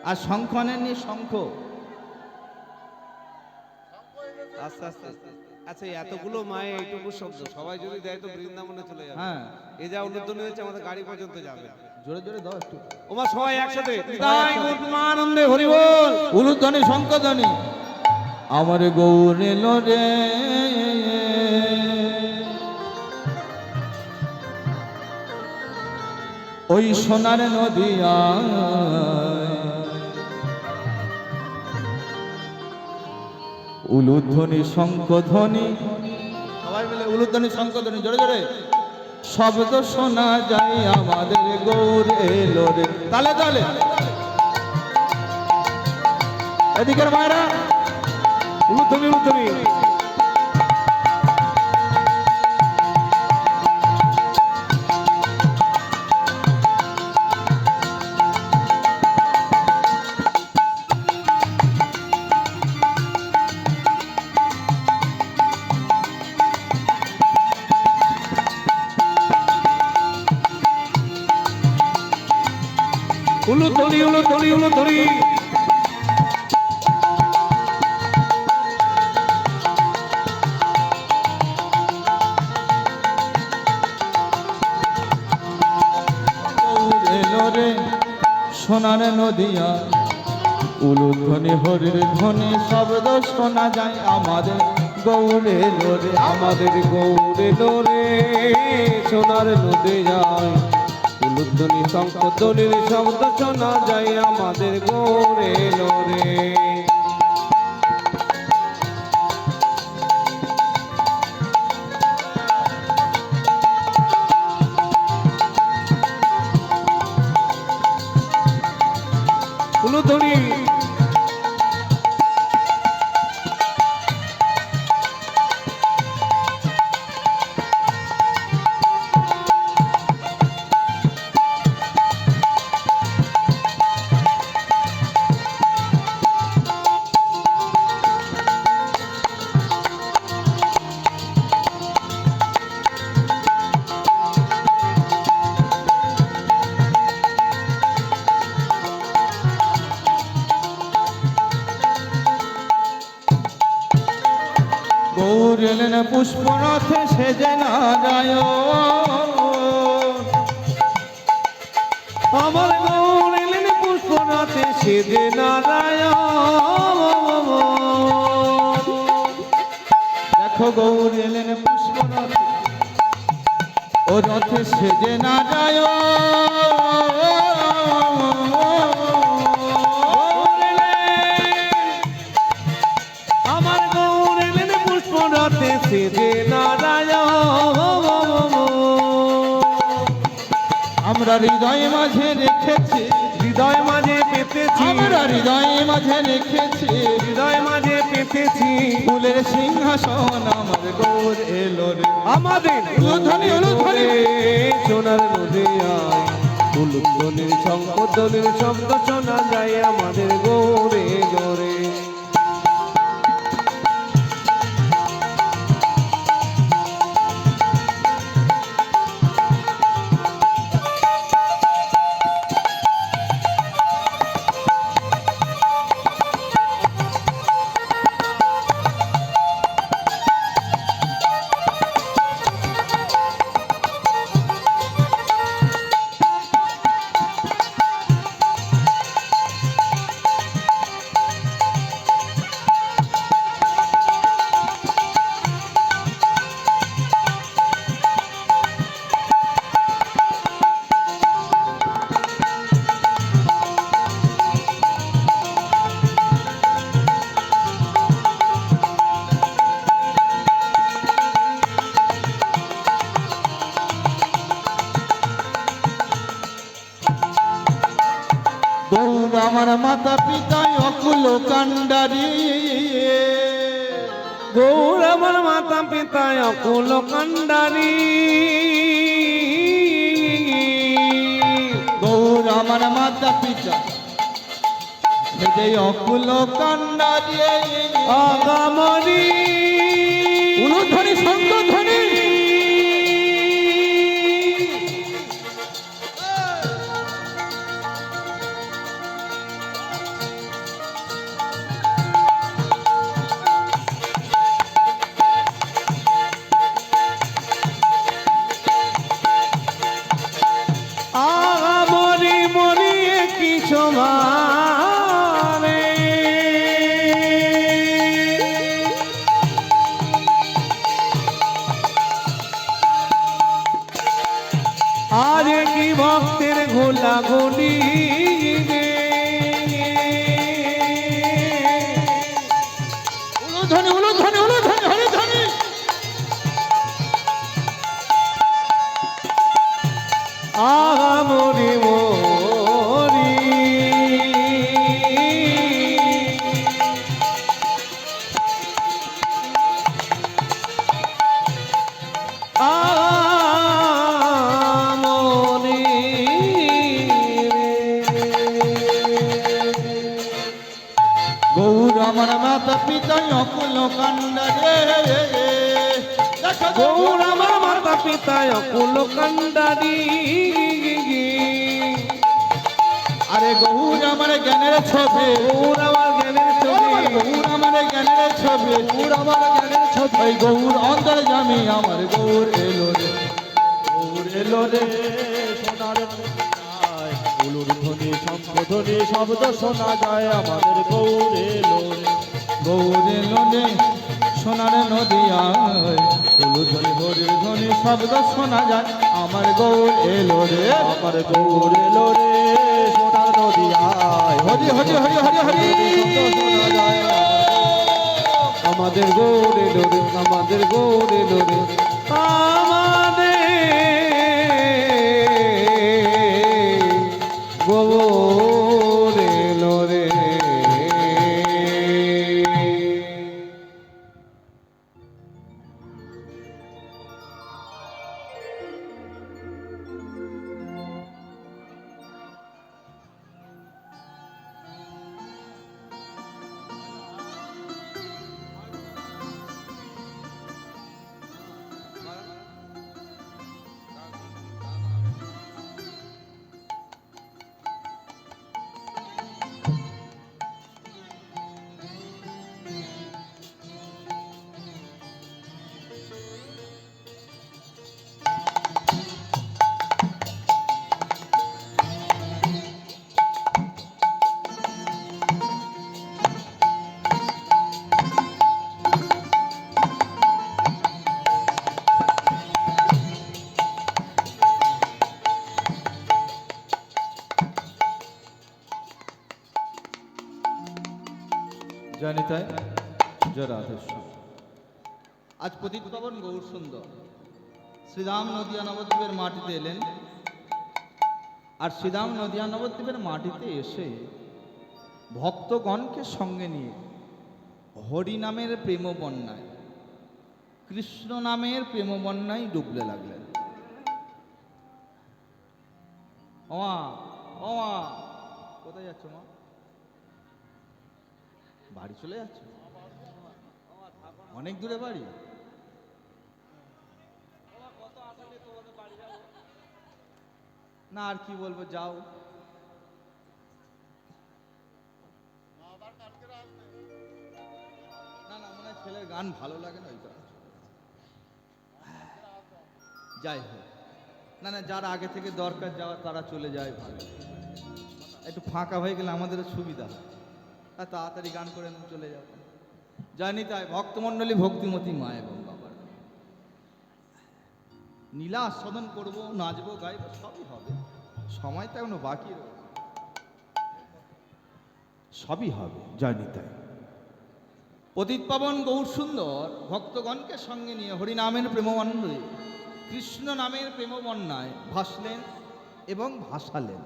আর শঙ্খ আনেননি? শঙ্খ আস্তে আস্তে আস্তে। আচ্ছা এতগুলো মায়ে এইটুকু শব্দ সবাই যদি দেয় তো বৃন্দাবনে চলে যাবে। হ্যাঁ, এই যা উলুধ্বনি হয়েছে আমাদের গাড়ি পর্যন্ত যাবে। জোরে জোরে দাও একটু। ওমা সবাই একসাথে তাই আনন্দে হরি বল। উলুধ্বনি শঙ্খধ্বনি। আমার গৌর এলো রে, ওই সোনার নদিয়া, উলুধ্বনি শঙ্খধ্বনি, সবাই মিলে উলুধ্বনি শঙ্খধ্বনি জোরে জোরে। শব্দ শোনা যায় আমাদের গৌর এলো রে। তালে তালে এদিকের মায়েরা উলুধ্বনি উলুধ্বনি। উলুধ্বনি উলুধ্বনি উলুধ্বনি। গৌর এলো রে সোনার নদিয়া, উলুধ্বনি হরির ধ্বনি, শব্দ শোনা যায় আমাদের গৌর এলো রে। আমাদের গৌর এলো রে সোনার নদিয়ায়, উলুধ্বনি শঙ্খধ্বনির শব্দ শোনা যায় আমাদের গৌর এলো রে। উলুধ্বনি গৌর এলেন পুষ্পরথে সেজে নারায়ণ, আমার গৌর এলেন পুষ্পনাথে সেজে নারায়ণ। দেখো গৌর এলেন পুষ্পরথে, ও রথে সেজে আমার গৌর এলেন পুষ্পনাথে সেজে নারায়ণ। আমরা হৃদয় মাঝে রেখেছি, হৃদয় মাঝে পেতেছি, আমরা হৃদয় মাঝে রেখেছি, হৃদয় মাঝে পেতেছি ফুলের সিংহাসন আমার গৌর এলো রে। আমাদের উলুধ্বনি উলুধ্বনি সোনার নদিয়ায়, উলুধ্বনির শঙ্খধ্বনির শব্দ শোনা যায় আমাদের গৌরে গৌরে। গৌর আমার মাতা পিতা অকুল কান্ডারি, গৌর আমার মাতা পিতা অকুল কান্ডারি। গৌর আমার মাতা পিতা সেজে অকুল কান্ডারি। আগামরি উলুধ্বনি শঙ্খধ্বনি। আমার মাতা পিতা অকুল কান্ডারে গৌর আমার মাতা পিতা অকুল কান্ডারি আরে গৌর আমার জ্ঞানের ছবি গৌর আমার জ্ঞানের ছবি গৌর আমার জ্ঞানের ছবি গৌর আমার জ্ঞানের ছবি ওই গৌর অন্তর জামি আমার গৌর এলো রে গৌর এলো রে সোনার উলুর ধ্বনি শঙ্খধ্বনি শব্দ শোনা যায় আমাদের গৌরে লোরে গৌর এলো রে সোনার নদিয়ায় ধ্বনি হরির ধ্বনি শব্দ শোনা যায় আমার গৌর এলো রে আমার গৌরে লোরে সোনার নদিয়ায় হরি হরি হরি হরি হরি শব্দ শোনা যায় আমাদের গৌরে লোরে আমাদের গৌরে লোরে গৌরে লোরে জানি তাই জরাধেশ আজ পতিত পাবন গৌর সুন্দর শ্রীরাম নদিয়া নবদ্বীপের মাটিতে এলেন আর শ্রীরাম নদিয়া নবদ্বীপের মাটিতে এসে ভক্তগণকে সঙ্গে নিয়ে হরি নামের প্রেম বন্যায় কৃষ্ণ নামের প্রেম বন্যায় ডুবলে লাগলেন। ওমা ওমা কোথায় যাচ্ছ মা? বাড়ি চলে যাচ্ছ? অনেক দূরে বাড়ি? না আর কি বলবো, যাও। না না মনে হয় ছেলের গান ভালো লাগে না, ওই কারণে। যাই হোক, না না যারা আগে থেকে দরকার যাওয়ার তারা চলে যায়, ভালো। একটু ফাঁকা হয়ে গেলে আমাদেরও সুবিধা হয়, আর তাড়াতাড়ি গান করে চলে যাব। জানি তাই ভক্তমণ্ডলী ভক্তিমতী মা এবং বাবার নীলা আস্বাদন করবো, নাচবো, গাইবো, সবই হবে। সময় তো এখনো বাকি রয়েছে, সবই হবে। জানি তাই পতিত পাবন গৌর সুন্দর ভক্তগণকে সঙ্গে নিয়ে হরিনামের প্রেমবন্ধে কৃষ্ণ নামের প্রেম বন্যায় ভাসলেন এবং ভাসালেন।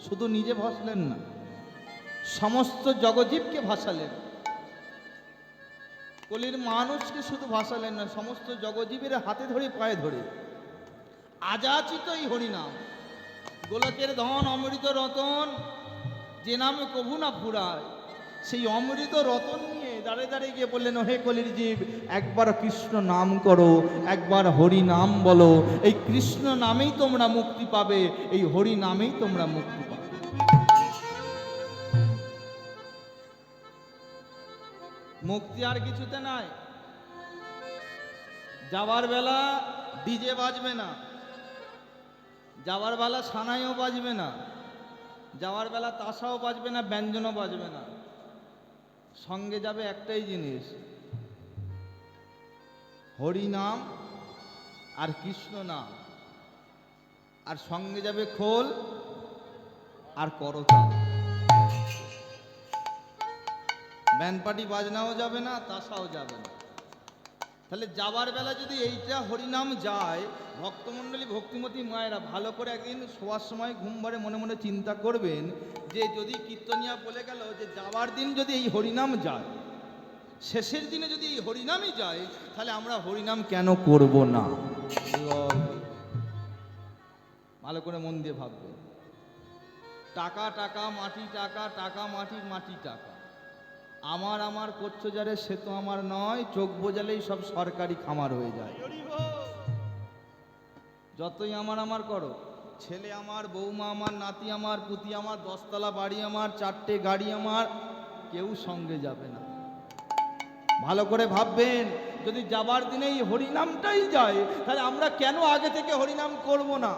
শুধু নিজে ভাসলেন না, সমস্ত জগজীবকে ভাসালেন। কলির মানুষকে শুধু ভাসালেন না, সমস্ত জগজীবের হাতে ধরে পায়ে ধরে আযাচিত এই হরিনাম, গোলকের ধন অমৃত রতন, যে নামে কভু না ফুরায়, সেই অমৃত রতন নিয়ে দাঁড়ে দাঁড়িয়ে গিয়ে বললেন, হে কলির জীব, একবার কৃষ্ণ নাম করো, একবার হরি নাম বলো। এই কৃষ্ণ নামেই তোমরা মুক্তি পাবে, এই হরি নামেই তোমরা মুক্তি পাবে। মুক্তি আর কিছুতে নাই। যাওয়ার বেলা ডিজে বাজবে না, যাওয়ার বেলা সানাইও বাজবে না, যাওয়ার বেলা তাসাও বাজবে না, ব্যঞ্জনও বাজবে না। সঙ্গে যাবে একটাই জিনিস, হরি নাম আর কৃষ্ণ নাম। আর সঙ্গে যাবে খোল আর করতাল। ব্যান্ড পার্টি বাজনাও যাবে না, তাসাও যাবে না। তাহলে যাবার বেলা যদি এইটা হরিনাম যায়, ভক্তমণ্ডলী ভক্তিমতী মায়েরা ভালো করে একদিন শোয়ার সময় ঘুম ভরে মনে মনে চিন্তা করবেন যে যদি কীর্তনিয়া বলে গেল যে যাবার দিন যদি এই হরিনাম যায়, শেষের দিনে যদি এই হরিনামই যায়, তাহলে আমরা হরিনাম কেন করব না? ভালো করে মন দিয়ে ভাববেন। টাকা টাকা মাটি টাকা, টাকা মাটি মাটি টাকা, আমার আমার করছো যারে সে তো আমার নয়, চোখ বোঝালেই সব সরকারি খামার হয়ে যায়। যতই আমার আমার করো, ছেলে আমার, বৌমা আমার, নাতি আমার, পুতি আমার, 10 তলা বাড়ি আমার, 4টে গাড়ি আমার, কেউ সঙ্গে যাবে না। ভালো করে ভাববেন, যদি যাবার দিনে এই হরিনামটাই যায়, তাহলে আমরা কেন আগে থেকে হরিনাম করব না?